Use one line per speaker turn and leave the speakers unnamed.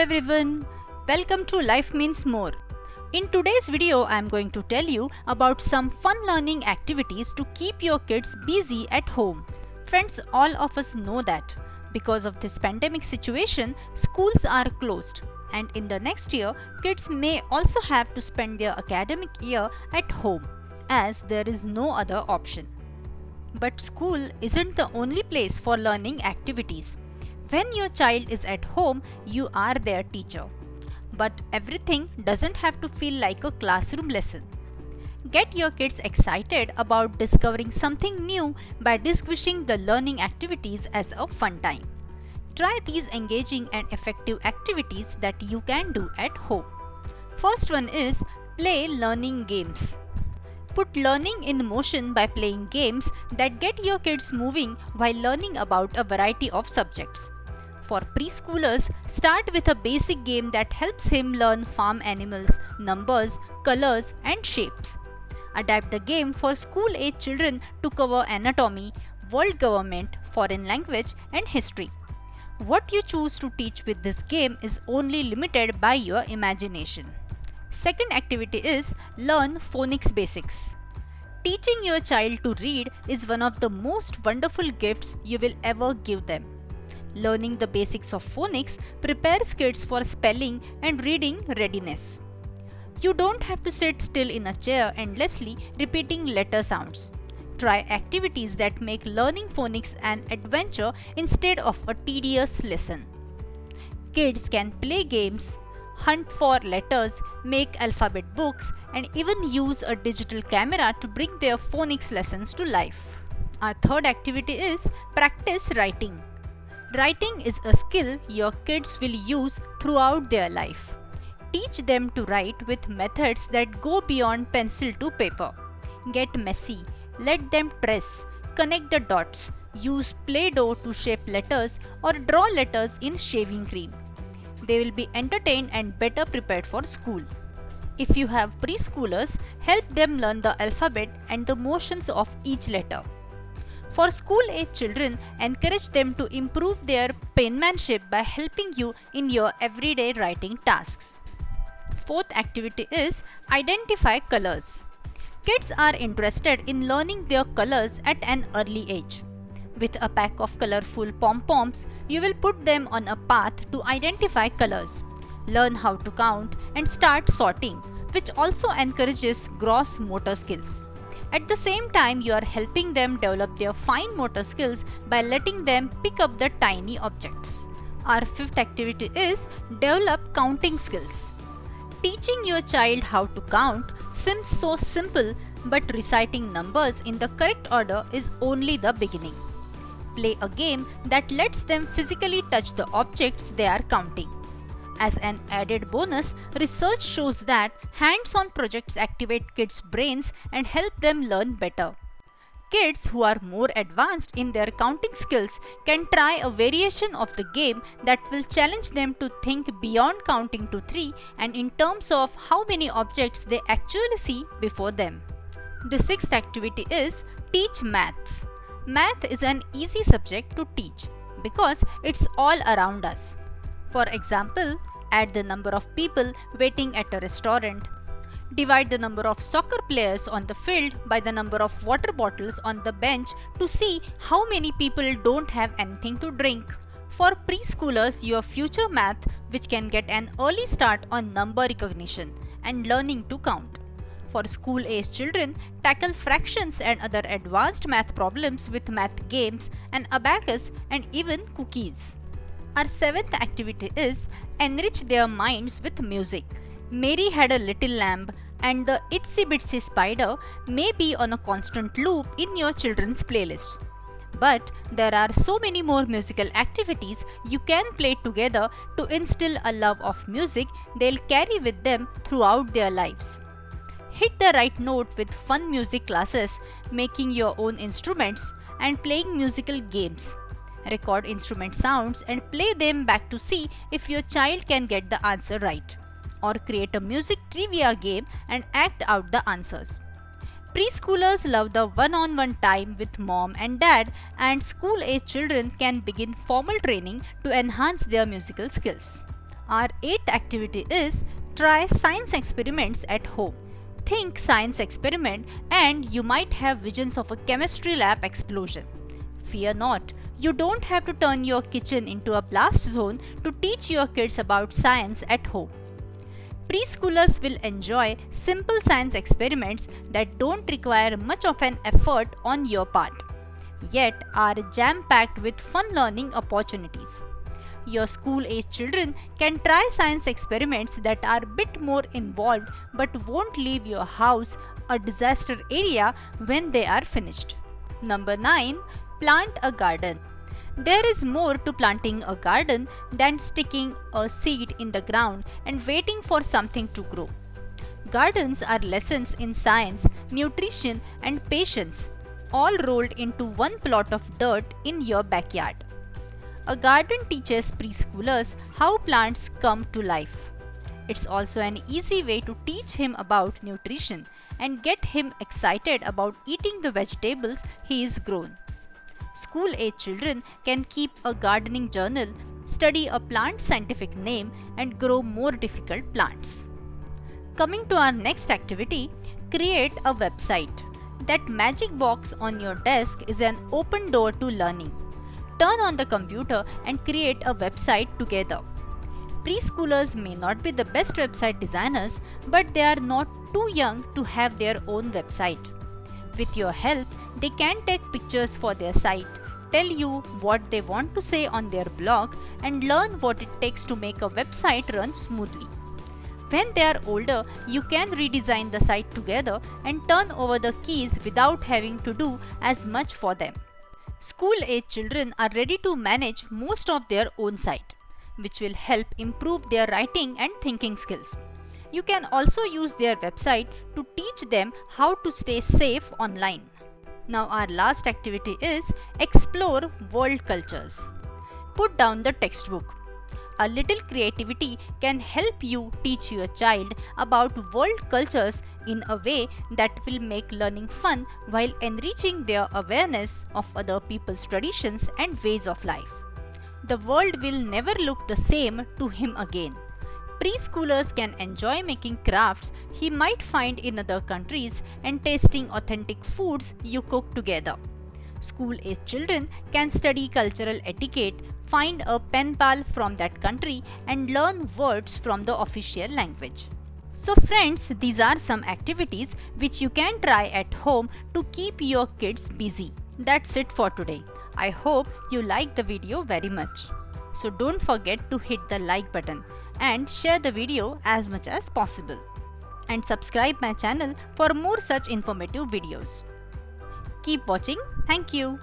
everyone, welcome to Life Means More. In today's video, I am going to tell you about some fun learning activities to keep your kids busy at home. Friends, all of us know that because of this pandemic situation, schools are closed, and in the next year, kids may also have to spend their academic year at home as there is no other option. But school isn't the only place for learning activities. When your child is at home, you are their teacher. But everything doesn't have to feel like a classroom lesson. Get your kids excited about discovering something new by distinguishing the learning activities as a fun time. Try these engaging and effective activities that you can do at home. First one is play learning games. Put learning in motion by playing games that get your kids moving while learning about a variety of subjects. For preschoolers, start with a basic game that helps him learn farm animals, numbers, colors, and shapes. Adapt the game for school-age children to cover anatomy, world government, foreign language, and history. What you choose to teach with this game is only limited by your imagination. Second activity is learn phonics basics. Teaching your child to read is one of the most wonderful gifts you will ever give them. Learning the basics of phonics prepares kids for spelling and reading readiness. You don't have to sit still in a chair endlessly repeating letter sounds. Try activities that make learning phonics an adventure instead of a tedious lesson. Kids can play games, hunt for letters, make alphabet books, and even use a digital camera to bring their phonics lessons to life. Our third activity is practice writing. Writing is a skill your kids will use throughout their life. Teach them to write with methods that go beyond pencil to paper. Get messy, let them trace, connect the dots, use Play-Doh to shape letters or draw letters in shaving cream. They will be entertained and better prepared for school. If you have preschoolers, help them learn the alphabet and the motions of each letter. For school-age children, encourage them to improve their penmanship by helping you in your everyday writing tasks. Fourth activity is identify colors. Kids are interested in learning their colors at an early age. With a pack of colorful pom-poms, you will put them on a path to identify colors. Learn how to count and start sorting, which also encourages gross motor skills. At the same time, you are helping them develop their fine motor skills by letting them pick up the tiny objects. Our fifth activity is develop counting skills. Teaching your child how to count seems so simple, but reciting numbers in the correct order is only the beginning. Play a game that lets them physically touch the objects they are counting. As an added bonus, research shows that hands-on projects activate kids' brains and help them learn better. Kids who are more advanced in their counting skills can try a variation of the game that will challenge them to think beyond counting to 3 and in terms of how many objects they actually see before them. The sixth activity is teach maths. Math is an easy subject to teach because it's all around us. For example, add the number of people waiting at a restaurant. Divide the number of soccer players on the field by the number of water bottles on the bench to see how many people don't have anything to drink. For preschoolers, your future math, which can get an early start on number recognition and learning to count. For school-age children, tackle fractions and other advanced math problems with math games, an abacus, and even cookies. Our seventh activity is enrich their minds with music. Mary Had a Little Lamb and the Itsy Bitsy Spider may be on a constant loop in your children's playlist. But there are so many more musical activities you can play together to instill a love of music they'll carry with them throughout their lives. Hit the right note with fun music classes, making your own instruments, and playing musical games. Record instrument sounds and play them back to see if your child can get the answer right. Or create a music trivia game and act out the answers. Preschoolers love the one-on-one time with mom and dad, and school-age children can begin formal training to enhance their musical skills. Our eighth activity is try science experiments at home. Think science experiment and you might have visions of a chemistry lab explosion. Fear not, you don't have to turn your kitchen into a blast zone to teach your kids about science at home. Preschoolers will enjoy simple science experiments that don't require much of an effort on your part, yet are jam-packed with fun learning opportunities. Your school-age children can try science experiments that are a bit more involved but won't leave your house a disaster area when they are finished. Number 9. Plant a garden. There is more to planting a garden than sticking a seed in the ground and waiting for something to grow. Gardens are lessons in science, nutrition, and patience, all rolled into one plot of dirt in your backyard. A garden teaches preschoolers how plants come to life. It's also an easy way to teach him about nutrition and get him excited about eating the vegetables he is grown. School-age children can keep a gardening journal, study a plant's scientific name, and grow more difficult plants. Coming to our next activity, create a website. That magic box on your desk is an open door to learning. Turn on the computer and create a website together. Preschoolers may not be the best website designers, but they are not too young to have their own website. With your help, they can take pictures for their site, tell you what they want to say on their blog, and learn what it takes to make a website run smoothly. When they are older, you can redesign the site together and turn over the keys without having to do as much for them. School-age children are ready to manage most of their own site, which will help improve their writing and thinking skills. You can also use their website to teach them how to stay safe online. Now our last activity is explore world cultures. Put down the textbook. A little creativity can help you teach your child about world cultures in a way that will make learning fun while enriching their awareness of other people's traditions and ways of life. The world will never look the same to him again. Preschoolers can enjoy making crafts he might find in other countries and tasting authentic foods you cook together. School-age children can study cultural etiquette, find a pen pal from that country, and learn words from the official language. So friends, these are some activities which you can try at home to keep your kids busy. That's it for today. I hope you liked the video very much. So don't forget to hit the like button and share the video as much as possible. And subscribe my channel for more such informative videos. Keep watching. Thank you.